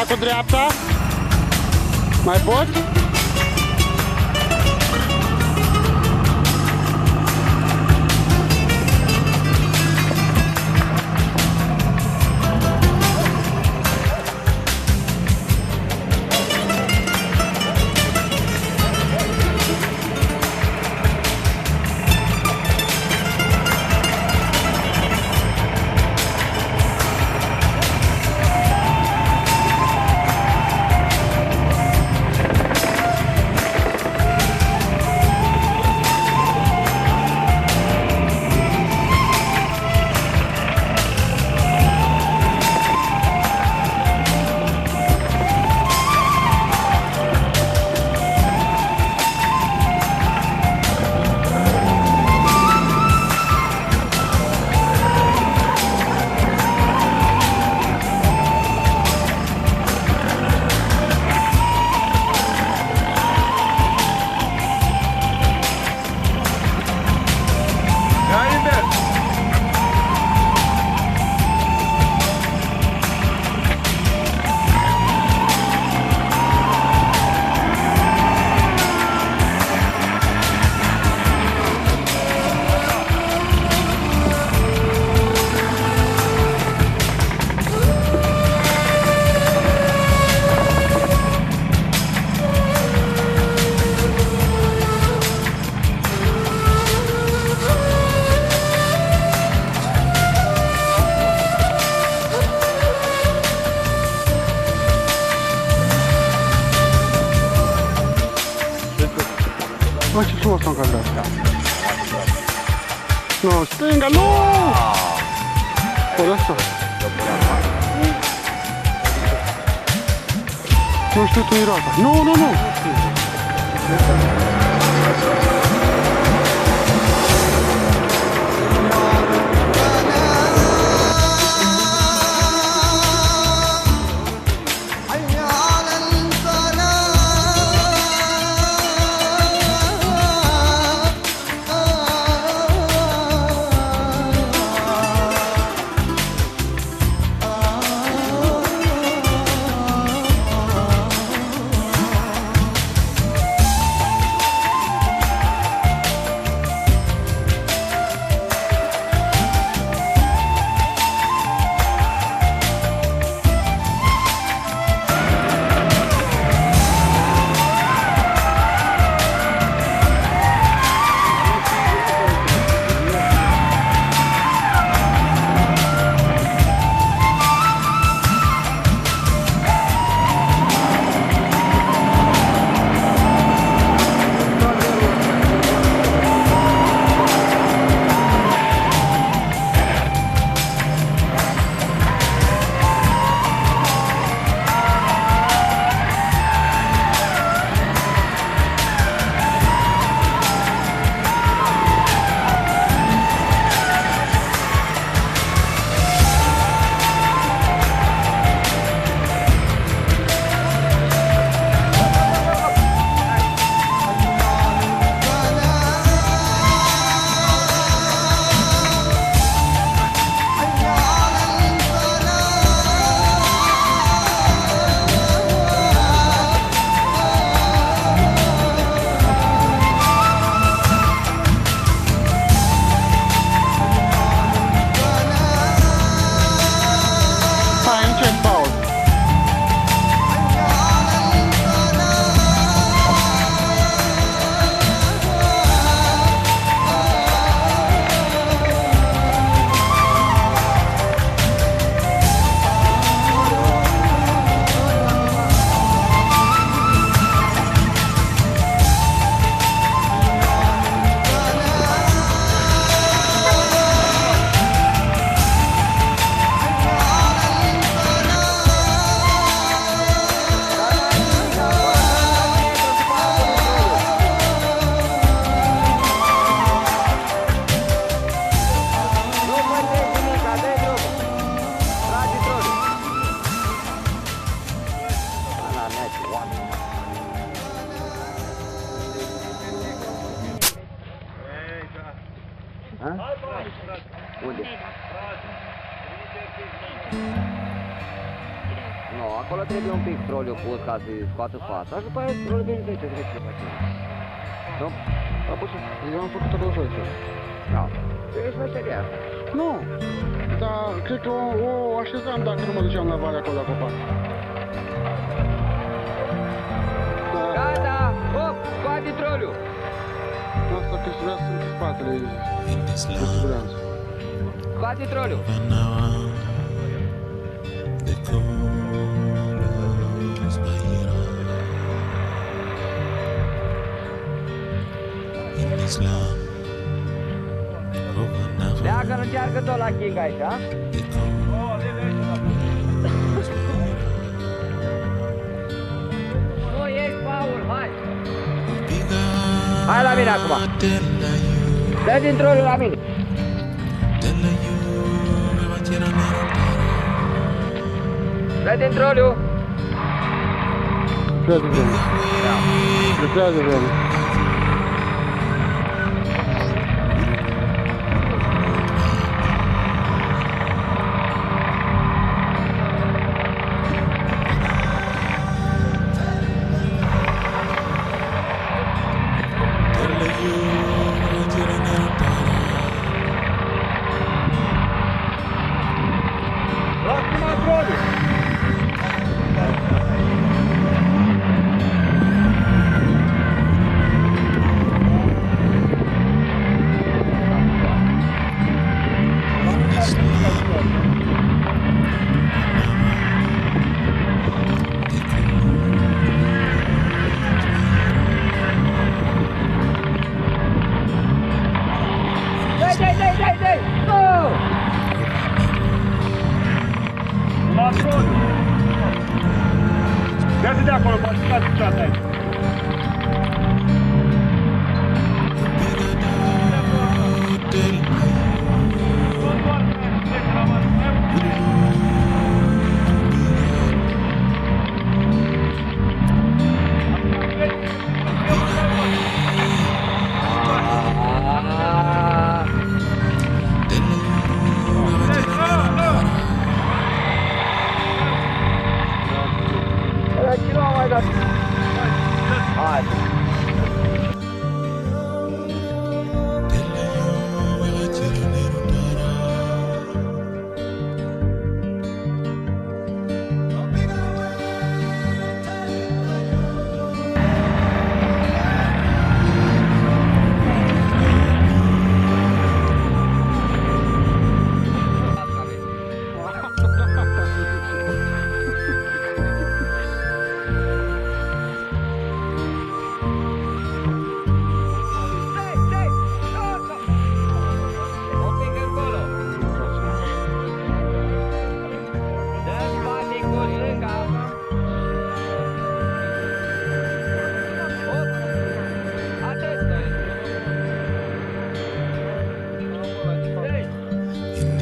Da cu dreapta. Mai pot? Bă, ce frumos am cadrat. Nu, stânga, nu! Por asta. Nu știu tu roata. Nu, nu, nu! Unde? Nu Nu, acolo trebuie un pic troliu pus ca să scoată fața și după aia troliu vine de ce trebuie să facem. Nu? Eu am făcut acolo jos. Da. Ești meseriaș. Nu, dar cred că o așezam dacă nu mă duceam la vale acolo la copac. Gata! Hop! Scoate troliu! Asta că vrea să sunt în spatele de siguranță. Scoate troliu! Dacă nu încearcă tot la King aici, a? Nu, ești, Paul, hai! Hai la mine acum! Dă din troliu la mine! Dă din troliu! Lucrează vreme. Lucrează vreme. Dai! Go! Patronu! Ia-te de acolo, poate stați picioarele aici.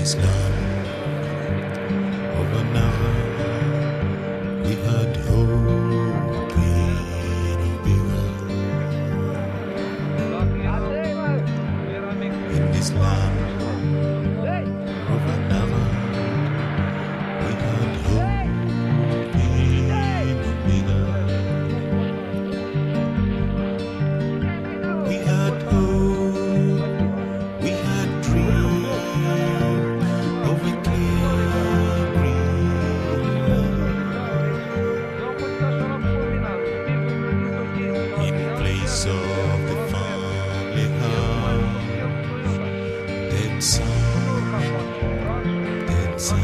this land of another. We had hope in a bigger. In this land of another. We had hope in a bigger. We had hope. We had dreams of a clear green in place of the family house. Dead sun, dead sun.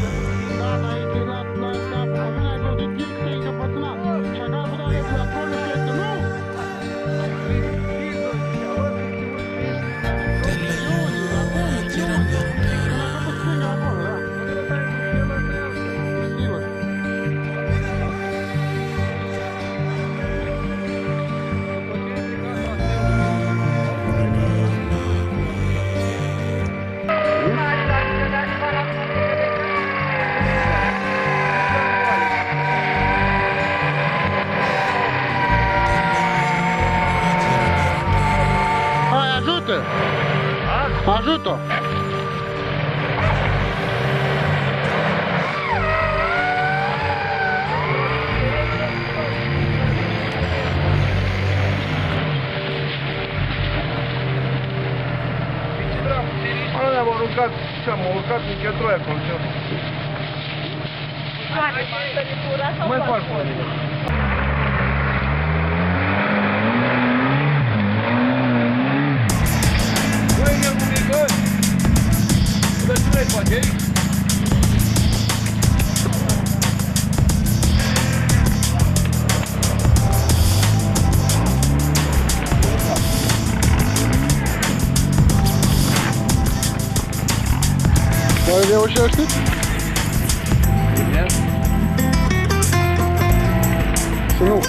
Ajută! Nici troi acolo, ce mai fac până. Băi, nebunică! Dar ce mai faci aici? Mai reușești? Bine? Și nu.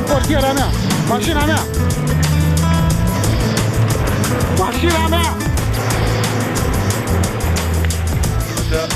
Portiera mea! Mașina mea! Mașina mea! Da.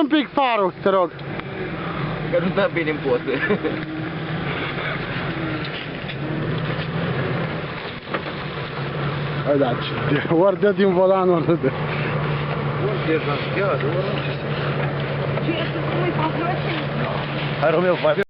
un pic farul, te rog. Că nu dă bine în poze. Hai da, ori dă din volan, ori nu dă. Ori deja, ori nu ce să... Ce este? Cum îi fac? Hai, Romeo, mai